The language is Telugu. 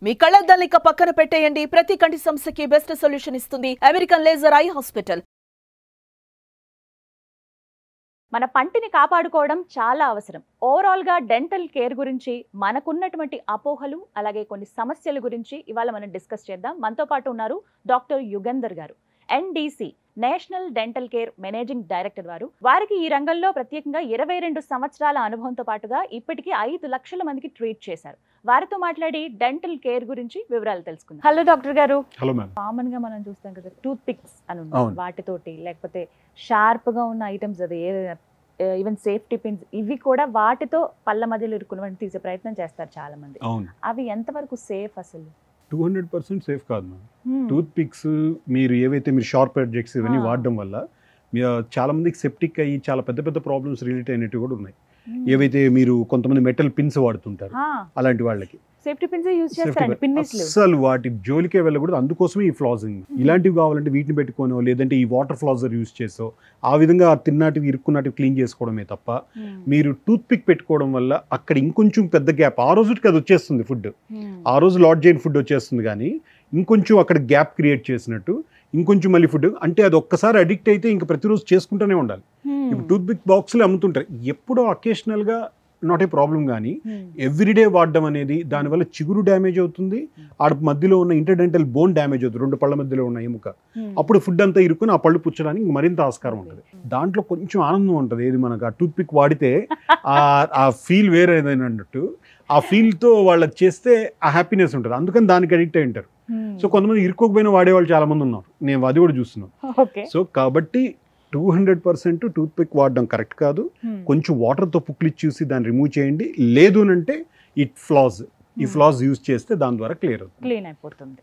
మీ కళ్ళద్దాలు ఇక పక్కన పెట్టేయండి. ప్రతి కంటి సమస్యకి బెస్ట్ సొల్యూషన్ ఇస్తుంది అమెరికన్ లేజర్ ఐ హాస్పిటల్. మన పంటిని కాపాడుకోవడం చాలా అవసరం. ఓవరాల్గా డెంటల్ కేర్ గురించి మనకున్నటువంటి అపోహలు అలాగే కొన్ని సమస్యల గురించి ఇవాళ మనం డిస్కస్ చేద్దాం. మనతో పాటు ఉన్నారు డాక్టర్ యుగంధర్ గారు, NDC national dental care managing director వారు. వారికి ఈ రంగంలో ప్రత్యేకంగా 22 సంవత్సరాల అనుభవంతో పాటుగా ఇప్పటికీ 5 లక్షల మందికి ట్రీట్ చేశారు. వారితో మాట్లాడి డెంటల్ కేర్ గురించి వివరాలు తెలుసుకుందాం. హలో డాక్టర్ గారు. Hello ma'am. కామన్ గా మనం చూస్తాం కదా, టూత్ పిక్స్ అని ఉన్నాయి, వాటితోటి లేకపోతే షార్ప్ గా ఉన్న ఐటమ్స్, అది ఈవెన్ సేఫ్టీ పిన్స్, ఇవి కూడా వాటితో పళ్ళ మధ్యలో ఇరుక్కుని తీసే ప్రయత్నం చేస్తారు చాలా మంది. అవి ఎంతవరకు సేఫ్? అసలు 200% సేఫ్ కాదు మ్యామ్. టూత్ పిక్స్ మీరు ఏవైతే షార్ప్ ఆబ్జెక్ట్స్ ఇవన్నీ వాడడం వల్ల చాలా మందికి సెప్టిక్ అయ్యి చాలా పెద్ద పెద్ద ప్రాబ్లమ్స్ రిలేట్ అయినట్టు కూడా ఉన్నాయి. ఏవైతే మీరు కొంతమంది మెటల్ పిన్స్ వాడుతుంటారు, అలాంటి వాళ్ళకి సేఫ్టీ పిన్స్ యూజ్ చేస్తారండి, పిన్నిస్లు. అసలు వాటి జోలికే వెళ్ళకూడదు. అందుకోసమే ఈ ఫ్లాజింగ్. ఇలాంటివి కావాలంటే వీటిని పెట్టుకోనో లేదంటే ఈ వాటర్ ఫ్లాజర్ యూజ్ చేసో ఆ విధంగా తిన్నటివి ఇరుక్కున్నటివి క్లీన్ చేసుకోవడమే తప్ప మీరు టూత్ పిక్ పెట్టుకోవడం వల్ల అక్కడ ఇంకొంచెం పెద్ద గ్యాప్, ఆ రోజుకి అది వచ్చేస్తుంది ఫుడ్, ఆ రోజు లాట్ చేయని ఫుడ్ వచ్చేస్తుంది, కానీ ఇంకొంచెం అక్కడ గ్యాప్ క్రియేట్ చేసినట్టు ఇంకొంచెం మళ్ళీ ఫుడ్, అంటే అది ఒక్కసారి అడిక్ట్ అయితే ఇంకా ప్రతిరోజు చేసుకుంటూనే ఉండాలి. ఇప్పుడు టూత్ పిక్ బాక్స్లో అమ్ముతుంటారు, ఎప్పుడో అకేషనల్గా నాట్ ఏ ప్రాబ్లం, కానీ ఎవ్రీడే వాడడం అనేది దానివల్ల చిగురు డ్యామేజ్ అవుతుంది, ఆ మధ్యలో ఉన్న ఇంటర్డెంటల్ బోన్ డ్యామేజ్ అవుతుంది, 2 పళ్ళ మధ్యలో ఉన్న ఎముక. అప్పుడు ఫుడ్ అంతా ఇరుక్కుని ఆ పళ్ళు పుచ్చడానికి మరింత ఆస్కారం ఉంటుంది. దాంట్లో కొంచెం ఆనందం ఉంటుంది, ఏది మనకు ఆ టూత్ పిక్ వాడితే ఆ ఫీల్ వేరే ఏదైనా అన్నట్టు, ఆ ఫీల్తో వాళ్ళకి చేస్తే ఆ హ్యాపీనెస్ ఉంటుంది, అందుకని దానికి అడిక్ట్ అయి ఉంటారు. సో కొంతమంది ఇరుక్కోకపోయినా వాడేవాళ్ళు చాలా మంది ఉన్నారు, నేను అది కూడా చూస్తున్నాను. సో కాబట్టి 200% టూత్ పిక్ వాడడం కరెక్ట్ కాదు. కొంచెం వాటర్తో పుక్లిచ్చి చూసి దాన్ని రిమూవ్ చేయండి. లేదు అంటే ఈ ఫ్లాస్ యూజ్ చేస్తే దాని ద్వారా క్లియర్ అవుతుంది, క్లీన్ అయిపోతుంది.